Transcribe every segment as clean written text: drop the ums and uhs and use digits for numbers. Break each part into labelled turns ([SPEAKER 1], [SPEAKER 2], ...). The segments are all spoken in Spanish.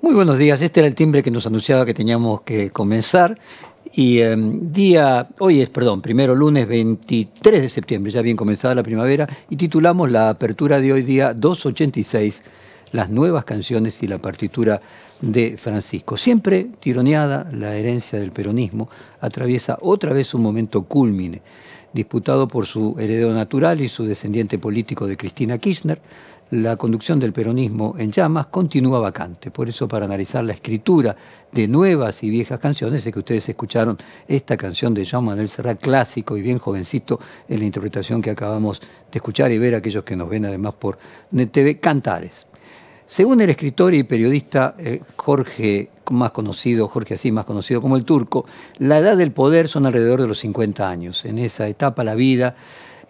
[SPEAKER 1] Muy buenos días, este era el timbre que nos anunciaba que teníamos que comenzar y primero lunes 23 de septiembre, ya bien comenzada la primavera, y titulamos la apertura de hoy día 286, las nuevas canciones y la partitura de Francisco. Siempre tironeada, la herencia del peronismo atraviesa otra vez un momento cúlmine, disputado por su heredero natural y su descendiente político de Cristina Kirchner. La conducción del peronismo en llamas continúa vacante. Por eso, para analizar la escritura de nuevas y viejas canciones, es que ustedes escucharon esta canción de Joan Manuel Serrat, clásico y bien jovencito en la interpretación que acabamos de escuchar y ver aquellos que nos ven además por NetTV, Cantares. Según el escritor y periodista Jorge Así, más conocido como el Turco, la edad del poder son alrededor de los 50 años. En esa etapa la vida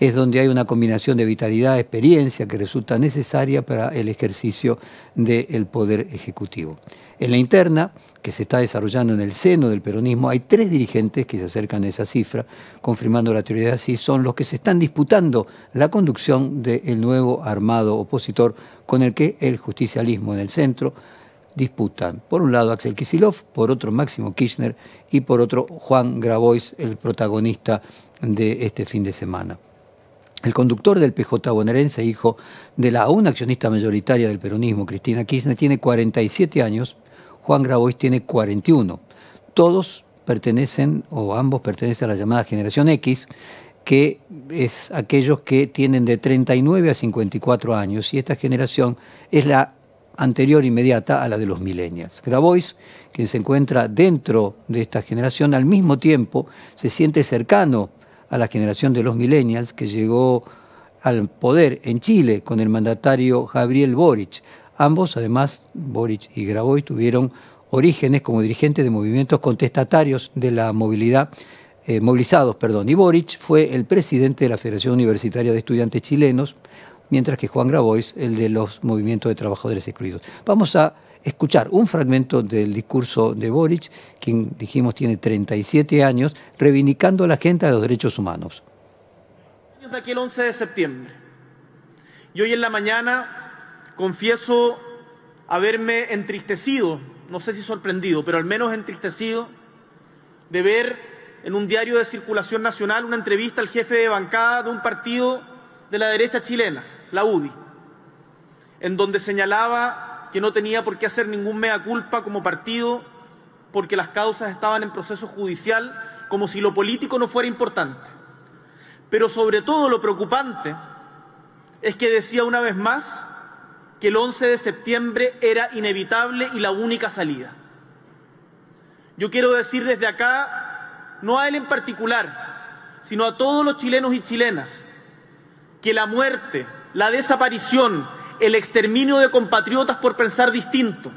[SPEAKER 1] es donde hay una combinación de vitalidad, experiencia que resulta necesaria para el ejercicio del poder ejecutivo. En la interna, que se está desarrollando en el seno del peronismo, hay 3 dirigentes que se acercan a esa cifra, confirmando la teoría de Así, son los que se están disputando la conducción del nuevo armado opositor con el que el justicialismo en el centro disputan. Por un lado Axel Kicillof, por otro Máximo Kirchner y por otro Juan Grabois, el protagonista de este fin de semana. El conductor del PJ bonaerense, hijo de la aún accionista mayoritaria del peronismo, Cristina Kirchner, tiene 47 años, Juan Grabois tiene 41. Todos pertenecen, o ambos pertenecen a la llamada generación X, que es aquellos que tienen de 39 a 54 años, y esta generación es la anterior inmediata a la de los millennials. Grabois, quien se encuentra dentro de esta generación, al mismo tiempo se siente cercano a la generación de los millennials que llegó al poder en Chile con el mandatario Gabriel Boric. Ambos, además, Boric y Grabois, tuvieron orígenes como dirigentes de movimientos contestatarios de la movilidad, movilizados. Y Boric fue el presidente de la Federación Universitaria de Estudiantes Chilenos, mientras que Juan Grabois, el de los movimientos de trabajadores excluidos. Vamos a escuchar un fragmento del discurso de Boric, quien dijimos tiene 37 años, reivindicando a la agenda de los derechos humanos.
[SPEAKER 2] De aquí el 11 de septiembre. Y hoy en la mañana confieso haberme entristecido, no sé si sorprendido, pero al menos entristecido, de ver en un diario de circulación nacional una entrevista al jefe de bancada de un partido de la derecha chilena, la UDI, en donde señalaba que no tenía por qué hacer ningún mea culpa como partido porque las causas estaban en proceso judicial, como si lo político no fuera importante. Pero sobre todo lo preocupante es que decía una vez más que el 11 de septiembre era inevitable y la única salida. Yo quiero decir desde acá, no a él en particular, sino a todos los chilenos y chilenas, que la muerte, la desaparición, el exterminio de compatriotas por pensar distinto,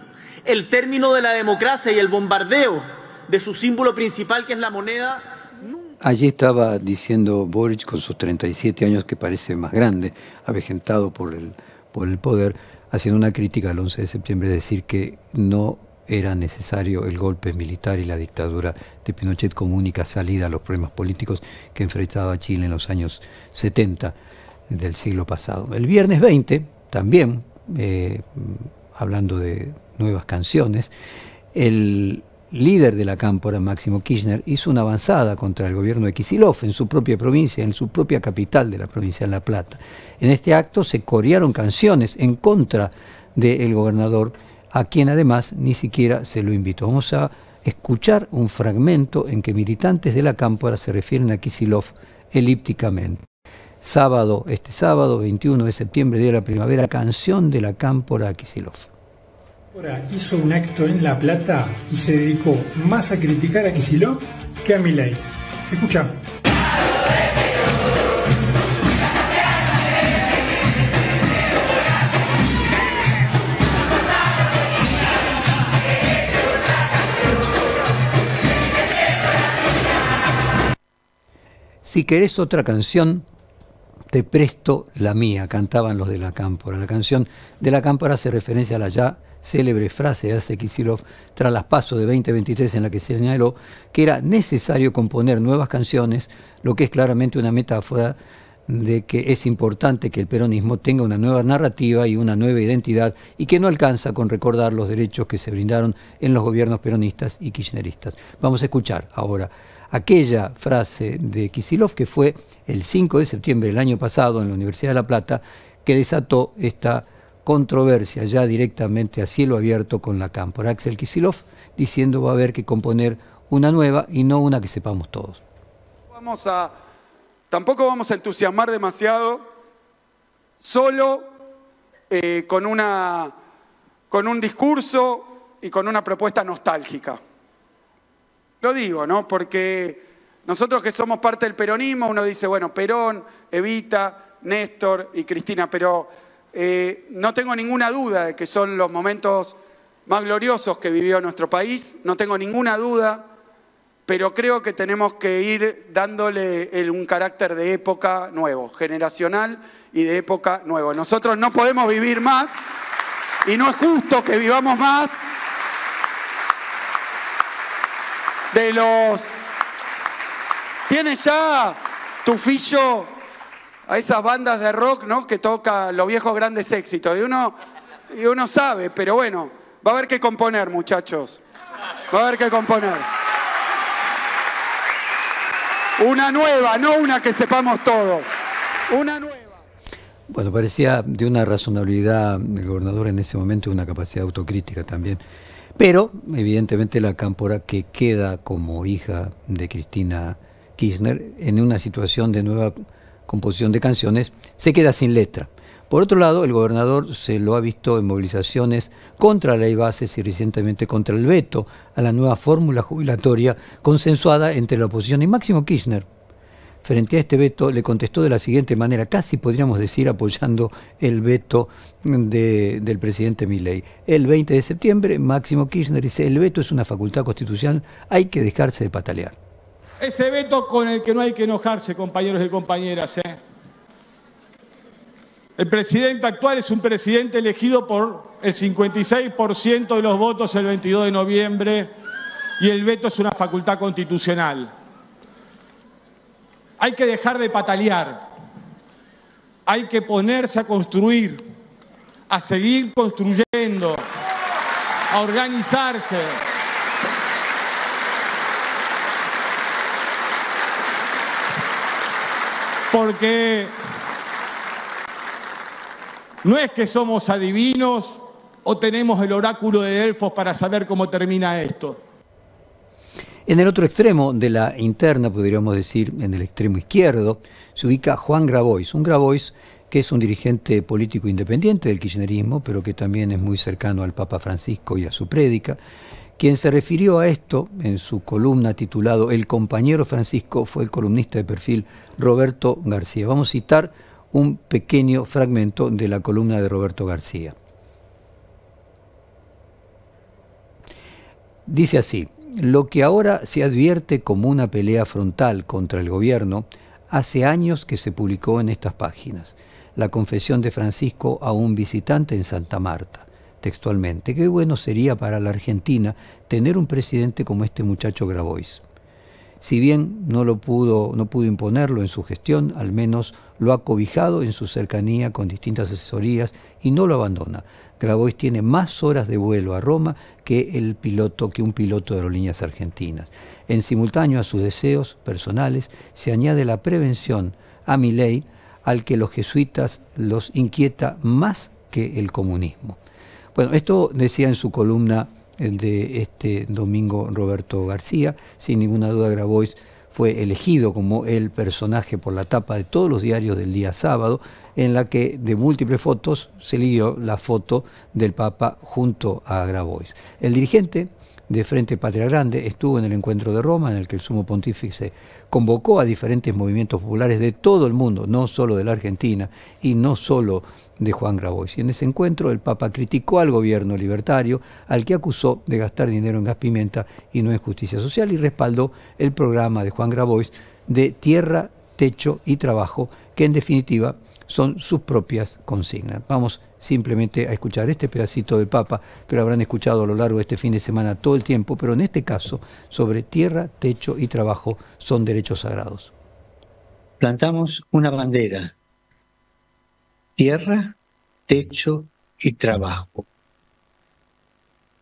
[SPEAKER 2] el término de la democracia y el bombardeo de su símbolo principal, que es la moneda.
[SPEAKER 1] Allí estaba diciendo Boric, con sus 37 años, que parece más grande, avejentado por el poder, haciendo una crítica al 11 de septiembre, decir que no era necesario el golpe militar y la dictadura de Pinochet como única salida a los problemas políticos que enfrentaba Chile en los años 70 del siglo pasado. El viernes 20, también, hablando de nuevas canciones, el líder de la cámpora, Máximo Kirchner, hizo una avanzada contra el gobierno de Kicillof en su propia provincia, en su propia capital de la provincia de La Plata. En este acto se corearon canciones en contra del gobernador, a quien además ni siquiera se lo invitó. Vamos a escuchar un fragmento en que militantes de la cámpora se refieren a Kicillof elípticamente. Este sábado 21 de septiembre, día de la primavera, canción de la cámpora a Kicillof.
[SPEAKER 3] Ahora hizo un acto en La Plata y se dedicó más a criticar a Kicillof que a Milei. Escucha.
[SPEAKER 1] Si querés otra canción, te presto la mía, cantaban los de la cámpora. La canción de la cámpora hace referencia a la ya célebre frase de Axel Kicillof tras las PASO de 2023, en la que se señaló que era necesario componer nuevas canciones, lo que es claramente una metáfora de que es importante que el peronismo tenga una nueva narrativa y una nueva identidad y que no alcanza con recordar los derechos que se brindaron en los gobiernos peronistas y kirchneristas. Vamos a escuchar ahora aquella frase de Kicillof que fue el 5 de septiembre del año pasado en la Universidad de La Plata, que desató esta controversia ya directamente a cielo abierto con la Cámpora. Axel Kicillof diciendo va a haber que componer una nueva y no una que sepamos todos.
[SPEAKER 4] Tampoco vamos a entusiasmar demasiado solo con un discurso y con una propuesta nostálgica. Lo digo, ¿no? Porque nosotros que somos parte del peronismo, uno dice, bueno, Perón, Evita, Néstor y Cristina, pero no tengo ninguna duda de que son los momentos más gloriosos que vivió nuestro país, no tengo ninguna duda, pero creo que tenemos que ir dándole un carácter de época nuevo, generacional y de época nuevo. Nosotros no podemos vivir más y no es justo que vivamos más de los... Tienes ya tufillo a esas bandas de rock, ¿no?, que tocan los viejos grandes éxitos. Y uno sabe, pero bueno, va a haber que componer, muchachos. Va a haber que componer. Una nueva, no una que sepamos todo. Una nueva.
[SPEAKER 1] Bueno, parecía de una razonabilidad el gobernador en ese momento, una capacidad autocrítica también. Pero, evidentemente, la Cámpora, que queda como hija de Cristina Kirchner en una situación de nueva composición de canciones, se queda sin letra. Por otro lado, el gobernador se lo ha visto en movilizaciones contra la ley bases y recientemente contra el veto a la nueva fórmula jubilatoria consensuada entre la oposición y Máximo Kirchner. Frente a este veto le contestó de la siguiente manera, casi podríamos decir apoyando el veto del presidente Milei. El 20 de septiembre, Máximo Kirchner dice, el veto es una facultad constitucional, hay que dejarse de patalear.
[SPEAKER 5] Ese veto con el que no hay que enojarse, compañeros y compañeras, El presidente actual es un presidente elegido por el 56% de los votos el 22 de noviembre y el veto es una facultad constitucional. Hay que dejar de patalear, hay que ponerse a construir, a seguir construyendo, a organizarse. Porque no es que somos adivinos o tenemos el oráculo de Delfos para saber cómo termina esto.
[SPEAKER 1] En el otro extremo de la interna, podríamos decir, en el extremo izquierdo, se ubica Juan Grabois. Un Grabois que es un dirigente político independiente del kirchnerismo, pero que también es muy cercano al Papa Francisco y a su prédica. Quien se refirió a esto en su columna titulado El compañero Francisco fue el columnista de perfil Roberto García. Vamos a citar un pequeño fragmento de la columna de Roberto García. Dice así, lo que ahora se advierte como una pelea frontal contra el gobierno, hace años que se publicó en estas páginas. La confesión de Francisco a un visitante en Santa Marta. Textualmente, qué bueno sería para la Argentina tener un presidente como este muchacho Grabois. Si bien no pudo imponerlo en su gestión, al menos lo ha cobijado en su cercanía con distintas asesorías y no lo abandona. Grabois tiene más horas de vuelo a Roma que un piloto de aerolíneas argentinas. En simultáneo a sus deseos personales se añade la prevención a Milei, al que los jesuitas los inquieta más que el comunismo. Bueno, esto decía en su columna de este domingo Roberto García. Sin ninguna duda Grabois fue elegido como el personaje por la tapa de todos los diarios del día sábado, en la que de múltiples fotos se lió la foto del Papa junto a Grabois. El dirigente de Frente Patria Grande estuvo en el encuentro de Roma, en el que el sumo pontífice convocó a diferentes movimientos populares de todo el mundo, no solo de la Argentina y no solo de Juan Grabois. Y en ese encuentro el Papa criticó al gobierno libertario, al que acusó de gastar dinero en gas pimienta y no en justicia social, y respaldó el programa de Juan Grabois de tierra, techo y trabajo, que en definitiva son sus propias consignas. Vamos simplemente a escuchar este pedacito del Papa, que lo habrán escuchado a lo largo de este fin de semana todo el tiempo, pero en este caso sobre tierra, techo y trabajo son derechos sagrados.
[SPEAKER 6] plantamos una bandera: tierra, techo y trabajo.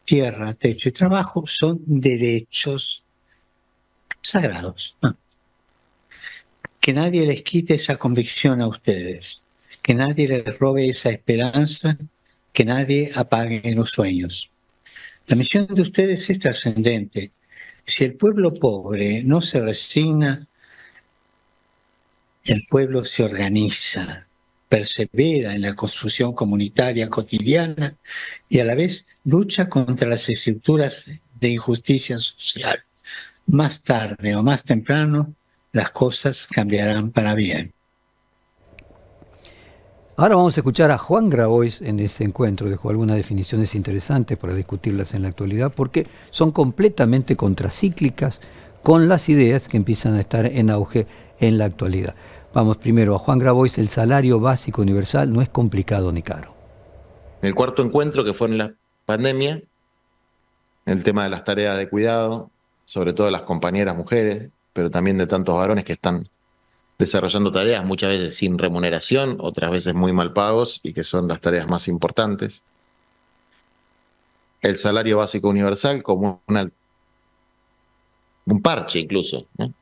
[SPEAKER 6] Tierra, techo y trabajo son derechos sagrados. Que nadie les quite esa convicción a ustedes, que nadie les robe esa esperanza, que nadie apague los sueños. La misión de ustedes es trascendente. Si el pueblo pobre no se resigna, el pueblo se organiza, persevera en la construcción comunitaria cotidiana y a la vez lucha contra las estructuras de injusticia social. Más tarde o más temprano, las cosas cambiarán para bien.
[SPEAKER 1] Ahora vamos a escuchar a Juan Grabois en ese encuentro. Dejó algunas definiciones interesantes para discutirlas en la actualidad porque son completamente contracíclicas con las ideas que empiezan a estar en auge en la actualidad. Vamos primero a Juan Grabois. El salario básico universal no es complicado ni caro.
[SPEAKER 7] El cuarto encuentro, que fue en la pandemia, el tema de las tareas de cuidado, sobre todo de las compañeras mujeres, pero también de tantos varones que están desarrollando tareas muchas veces sin remuneración, otras veces muy mal pagos y que son las tareas más importantes. El salario básico universal como un parche incluso, ¿no?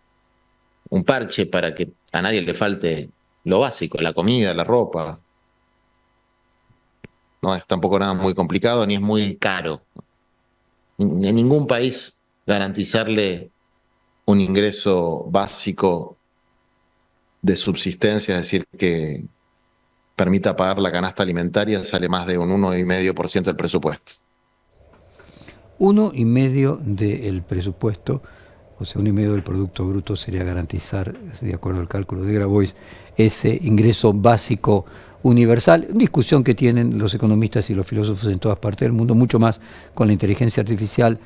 [SPEAKER 7] Un parche para que a nadie le falte lo básico, la comida, la ropa. No es tampoco nada muy complicado ni es muy caro. En ningún país garantizarle un ingreso básico de subsistencia, es decir, que permita pagar la canasta alimentaria, sale más de un 1,5% del presupuesto.
[SPEAKER 1] 1,5% del presupuesto, o sea, 1,5% del Producto Bruto sería garantizar, de acuerdo al cálculo de Grabois, ese ingreso básico universal. Discusión que tienen los economistas y los filósofos en todas partes del mundo, mucho más con la inteligencia artificial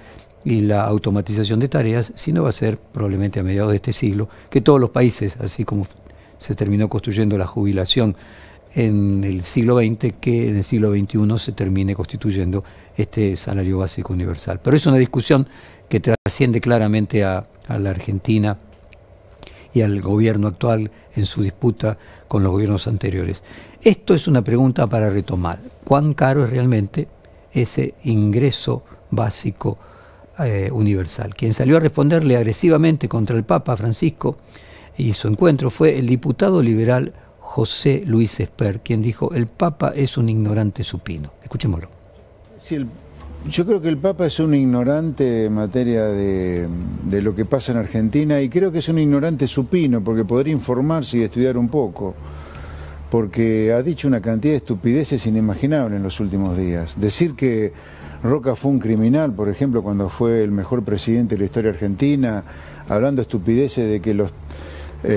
[SPEAKER 1] y la automatización de tareas, sino va a ser probablemente a mediados de este siglo que todos los países, así como se terminó construyendo la jubilación en el siglo XX, que en el siglo XXI se termine constituyendo este salario básico universal. Pero es una discusión que trasciende claramente a la Argentina y al gobierno actual en su disputa con los gobiernos anteriores. Esto es una pregunta para retomar. ¿Cuán caro es realmente ese ingreso básico universal? Quien salió a responderle agresivamente contra el Papa Francisco y su encuentro fue el diputado liberal José Luis Esper, quien dijo: el Papa es un ignorante supino. Escuchémoslo.
[SPEAKER 8] Yo creo que el Papa es un ignorante en materia de lo que pasa en Argentina, y creo que es un ignorante supino porque podría informarse y estudiar un poco, porque ha dicho una cantidad de estupideces inimaginables en los últimos días. Decir que Roca fue un criminal, por ejemplo, cuando fue el mejor presidente de la historia argentina, hablando estupideces de que los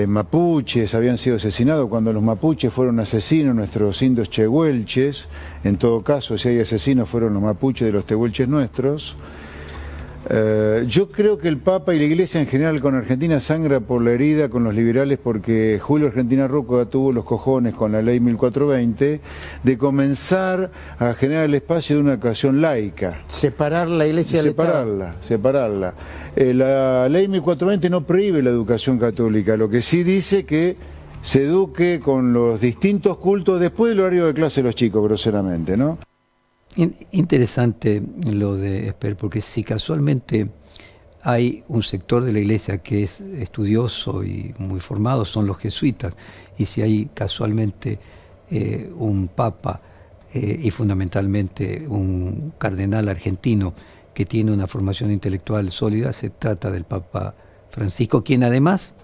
[SPEAKER 8] mapuches habían sido asesinados, cuando los mapuches fueron asesinos nuestros indios tehuelches. En todo caso, si hay asesinos, fueron los mapuches de los tehuelches nuestros. Yo creo que el Papa y la Iglesia en general con Argentina sangra por la herida con los liberales, porque Julio Argentina Roca tuvo los cojones con la ley 1420 de comenzar a generar el espacio de una educación laica.
[SPEAKER 9] Separar la Iglesia del Estado.
[SPEAKER 8] Separarla. La ley 1420 no prohíbe la educación católica, lo que sí dice que se eduque con los distintos cultos después del horario de clase de los chicos, groseramente, ¿no?
[SPEAKER 1] Interesante lo de Esper, porque si casualmente hay un sector de la Iglesia que es estudioso y muy formado, son los jesuitas, y si hay casualmente un Papa y fundamentalmente un cardenal argentino que tiene una formación intelectual sólida, se trata del Papa Francisco, quien además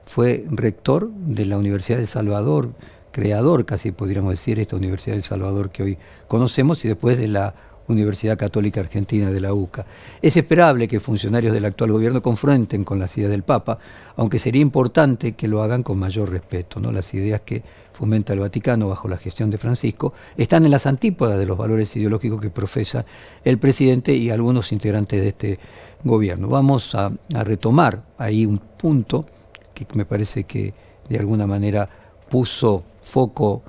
[SPEAKER 1] fue rector de la Universidad del Salvador, creador, casi podríamos decir, esta Universidad del Salvador que hoy conocemos, y después de la Universidad Católica Argentina de la UCA. Es esperable que funcionarios del actual gobierno confronten con las ideas del Papa, aunque sería importante que lo hagan con mayor respeto, ¿no? Las ideas que fomenta el Vaticano bajo la gestión de Francisco están en las antípodas de los valores ideológicos que profesa el presidente y algunos integrantes de este gobierno. Vamos a retomar ahí un punto que me parece que de alguna manera puso foco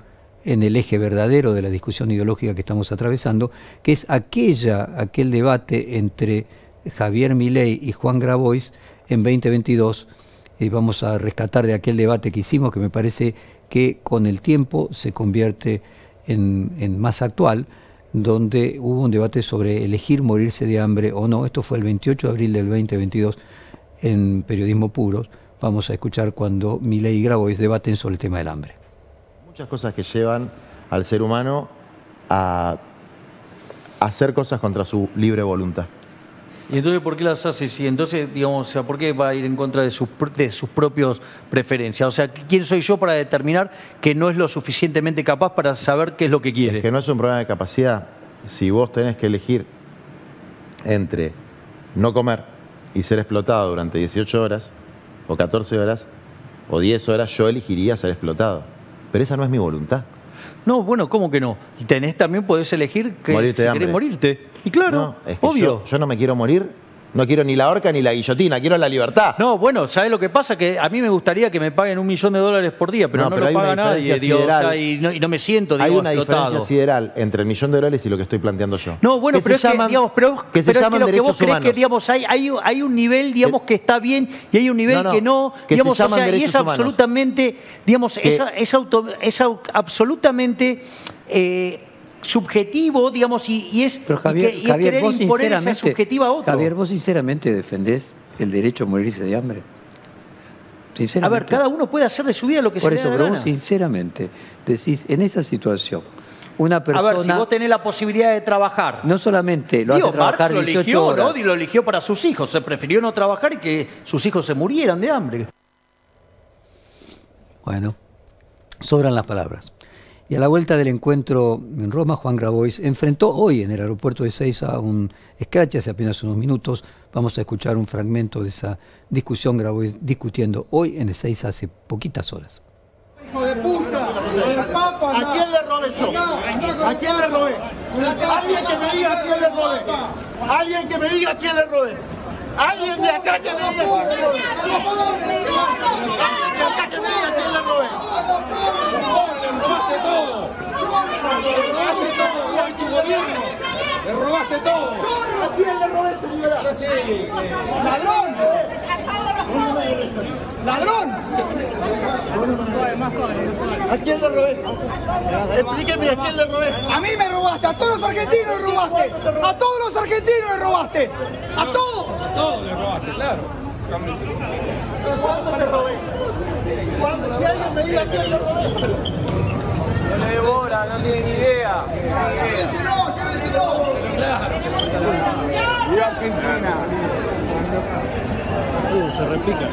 [SPEAKER 1] en el eje verdadero de la discusión ideológica que estamos atravesando, que es aquel debate entre Javier Milei y Juan Grabois en 2022, y vamos a rescatar de aquel debate que hicimos, que me parece que con el tiempo se convierte en más actual, donde hubo un debate sobre elegir morirse de hambre o no. Esto fue el 28 de abril del 2022 en Periodismo Puro. Vamos a escuchar cuando Milei y Grabois debaten sobre el tema del hambre.
[SPEAKER 10] Muchas cosas que llevan al ser humano a hacer cosas contra su libre voluntad.
[SPEAKER 11] ¿Y entonces por qué las hace? Sí, entonces, digamos, o sea, ¿por qué va a ir en contra de sus propias preferencias? O sea, ¿quién soy yo para determinar que no es lo suficientemente capaz para saber qué es lo que quiere?
[SPEAKER 10] Es que no es un problema de capacidad. Si vos tenés que elegir entre no comer y ser explotado durante 18 horas, o 14 horas, o 10 horas, yo elegiría ser explotado. Pero esa no es mi voluntad.
[SPEAKER 11] No, bueno, ¿cómo que no? Y podés elegir que
[SPEAKER 10] morirte
[SPEAKER 11] si
[SPEAKER 10] de
[SPEAKER 11] querés
[SPEAKER 10] hambre.
[SPEAKER 11] morirte. Y claro,
[SPEAKER 10] no, es que
[SPEAKER 11] obvio.
[SPEAKER 10] Yo no me quiero morir, no quiero ni la horca ni la guillotina, quiero la libertad.
[SPEAKER 11] No, bueno, ¿sabés lo que pasa? Que a mí me gustaría que me paguen $1 millón por día, pero no lo paga nadie, digo, o sea, y no me siento, digo,
[SPEAKER 10] hay una
[SPEAKER 11] explotado.
[SPEAKER 10] diferencia sideral entre el $1 millón y lo que estoy planteando yo.
[SPEAKER 11] No, bueno, pero es que, digamos,
[SPEAKER 10] que se llaman
[SPEAKER 11] lo que vos
[SPEAKER 10] derechos
[SPEAKER 11] creés
[SPEAKER 10] humanos.
[SPEAKER 11] que, digamos, hay un nivel, digamos, que está bien y hay un nivel que no,
[SPEAKER 10] que
[SPEAKER 11] digamos,
[SPEAKER 10] se
[SPEAKER 11] o
[SPEAKER 10] llaman
[SPEAKER 11] sea, y
[SPEAKER 10] derechos
[SPEAKER 11] es absolutamente, digamos, es absolutamente subjetivo, digamos, y es
[SPEAKER 1] Pero Javier,
[SPEAKER 11] y querer
[SPEAKER 1] vos
[SPEAKER 11] imponer esa subjetiva a otro.
[SPEAKER 1] Javier, ¿vos sinceramente defendés el derecho a morirse de hambre?
[SPEAKER 11] A ver, cada uno puede hacer de su vida lo que se le dé la
[SPEAKER 1] pero
[SPEAKER 11] gana.
[SPEAKER 1] vos sinceramente decís, en esa situación, una persona...
[SPEAKER 11] A ver, si vos tenés la posibilidad de trabajar...
[SPEAKER 1] No solamente lo hace trabajar 18 horas...
[SPEAKER 11] ¿no? Y lo eligió para sus hijos. Se prefirió no trabajar y que sus hijos se murieran de hambre.
[SPEAKER 1] Bueno, sobran las palabras. Y a la vuelta del encuentro en Roma, Juan Grabois enfrentó hoy en el aeropuerto de Ezeiza un escrache hace apenas unos minutos. Vamos a escuchar un fragmento de esa discusión Grabois discutiendo hoy en Ezeiza hace poquitas horas.
[SPEAKER 12] ¡Hijo de puta! ¿A quién le robé yo? ¿A quién le robé? Alguien que me diga a quién le robé. Alguien que me diga a quién le robé. Alguien de acá que me diga a quién le robé. Alguien de acá que me diga a quién le robé. Le robaste todo. Le robaste todo a tu gobierno. Le robaste todo. ¿A quién le robé, señora? ¡Ladrón! ¡Ladrón! ¿A quién le robé? Explíqueme a quién le robé. A mí me robaste, a todos los argentinos le robaste. A todos los argentinos le robaste. A todos. A todos le robaste, claro. ¿Cuánto le robé? ¿Cuánto? Si alguien me diga a quién le robé. No le devora, no tiene ni idea. Llévenselo, llévenselo. Viva Argentina. Se replica.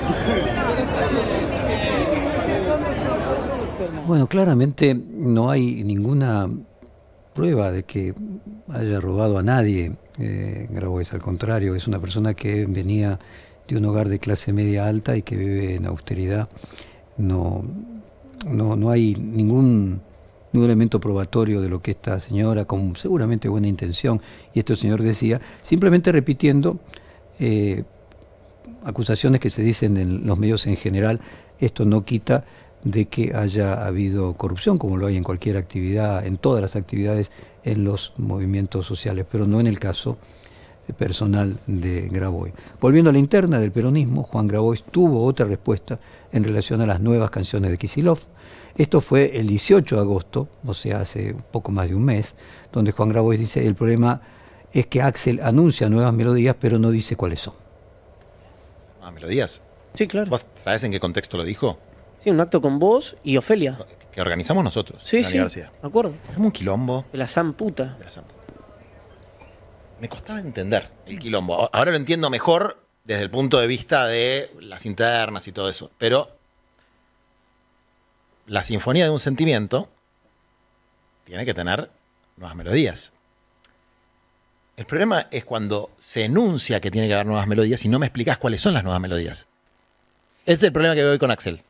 [SPEAKER 1] Bueno, claramente no hay ninguna prueba de que haya robado a nadie Grabois. Al contrario, es una persona que venía de un hogar de clase media alta y que vive en austeridad. No hay ningún elemento probatorio de lo que esta señora, con seguramente buena intención, y este señor decía, simplemente repitiendo acusaciones que se dicen en los medios en general. Esto no quita de que haya habido corrupción, como lo hay en cualquier actividad, en todas las actividades, en los movimientos sociales, pero no en el caso personal de Grabois. Volviendo a la interna del peronismo, Juan Grabois tuvo otra respuesta en relación a las nuevas canciones de Kicillof. Esto fue el 18 de agosto, o sea, hace poco más de un mes, donde Juan Grabois dice: el problema es que Axel anuncia nuevas melodías, pero no dice cuáles son.
[SPEAKER 13] ¿Melodías?
[SPEAKER 14] Sí, claro.
[SPEAKER 13] ¿Vos sabés en qué contexto lo dijo?
[SPEAKER 14] Sí, un acto con vos y Ofelia.
[SPEAKER 13] Que organizamos nosotros,
[SPEAKER 14] sí,
[SPEAKER 13] en la universidad.
[SPEAKER 14] Me acuerdo.
[SPEAKER 13] Era un quilombo.
[SPEAKER 14] De la zamputa.
[SPEAKER 13] Me costaba entender el quilombo. Ahora lo entiendo mejor desde el punto de vista de las internas y todo eso. Pero la sinfonía de un sentimiento tiene que tener nuevas melodías. El problema es cuando se enuncia que tiene que haber nuevas melodías y no me explicás cuáles son las nuevas melodías. Ese es el problema que veo hoy con Axel.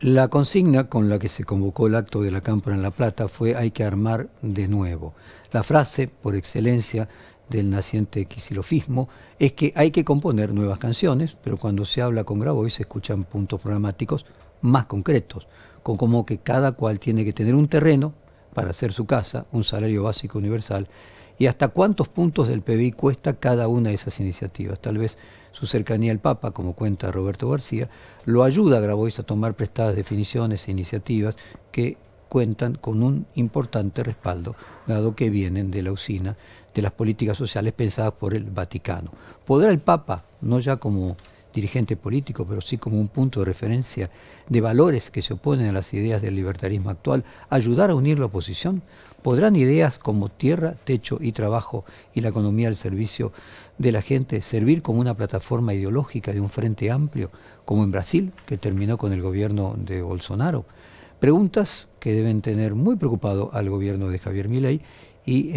[SPEAKER 1] La consigna con la que se convocó el acto de la Cámpora en La Plata fue: hay que armar de nuevo. La frase por excelencia del naciente kicilofismo es que hay que componer nuevas canciones, pero cuando se habla con Grabois se escuchan puntos programáticos más concretos, como que cada cual tiene que tener un terreno para hacer su casa, un salario básico universal y hasta cuántos puntos del PBI cuesta cada una de esas iniciativas. Tal vez su cercanía al Papa, como cuenta Roberto García, lo ayuda a Grabois a tomar prestadas definiciones e iniciativas que cuentan con un importante respaldo, dado que vienen de la usina de las políticas sociales pensadas por el Vaticano. ¿Podrá el Papa, no ya como dirigente político, pero sí como un punto de referencia de valores que se oponen a las ideas del libertarismo actual, ayudar a unir la oposición? ¿Podrán ideas como tierra, techo y trabajo y la economía al servicio de la gente servir como una plataforma ideológica de un frente amplio, como en Brasil, que terminó con el gobierno de Bolsonaro? Preguntas que deben tener muy preocupado al gobierno de Javier Milei, y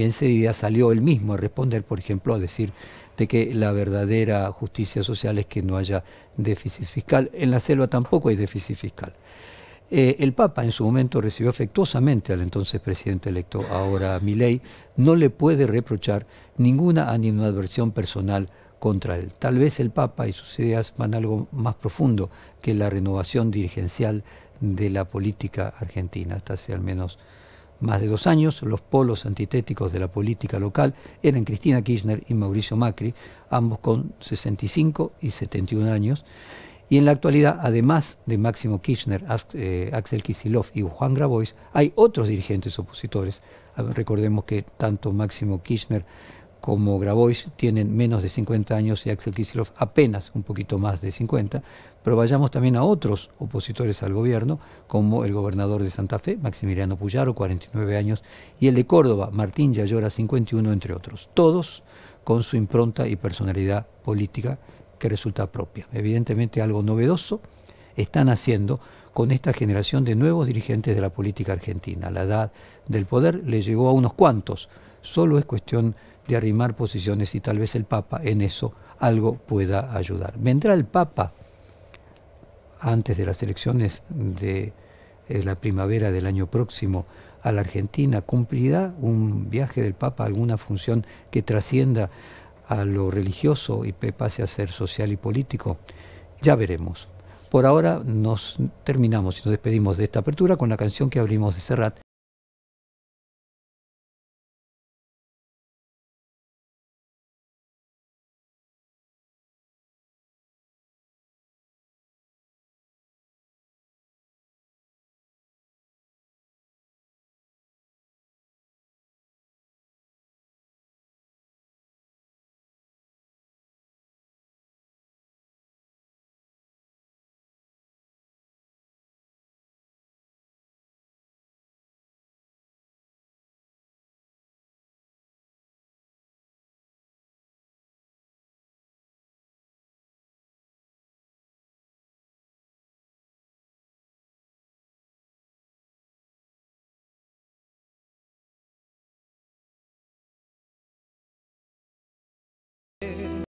[SPEAKER 1] enseguida salió él mismo a responder, por ejemplo, a decir de que la verdadera justicia social es que no haya déficit fiscal. En la selva tampoco hay déficit fiscal. El Papa en su momento recibió afectuosamente al entonces presidente electo, ahora Milei. No le puede reprochar ninguna animadversión personal contra él. Tal vez el Papa y sus ideas van algo más profundo que la renovación dirigencial de la política argentina. Hasta hace al menos más de 2 años, los polos antitéticos de la política local eran Cristina Kirchner y Mauricio Macri, ambos con 65 y 71 años. Y en la actualidad, además de Máximo Kirchner, Axel Kicillof y Juan Grabois, hay otros dirigentes opositores. Recordemos que tanto Máximo Kirchner como Grabois tienen menos de 50 años y Axel Kicillof apenas un poquito más de 50, pero vayamos también a otros opositores al gobierno, como el gobernador de Santa Fe, Maximiliano Puyaro, 49 años, y el de Córdoba, Martín Yayora, 51, entre otros. Todos con su impronta y personalidad política que resulta propia. Evidentemente algo novedoso están haciendo con esta generación de nuevos dirigentes de la política argentina. La edad del poder le llegó a unos cuantos, solo es cuestión de arrimar posiciones y tal vez el Papa en eso algo pueda ayudar. ¿Vendrá el Papa antes de las elecciones de la primavera del año próximo a la Argentina? ¿Cumplirá un viaje del Papa alguna función que trascienda a lo religioso y pase a ser social y político? Ya veremos. Por ahora nos terminamos y nos despedimos de esta apertura con la canción que abrimos de Serrat,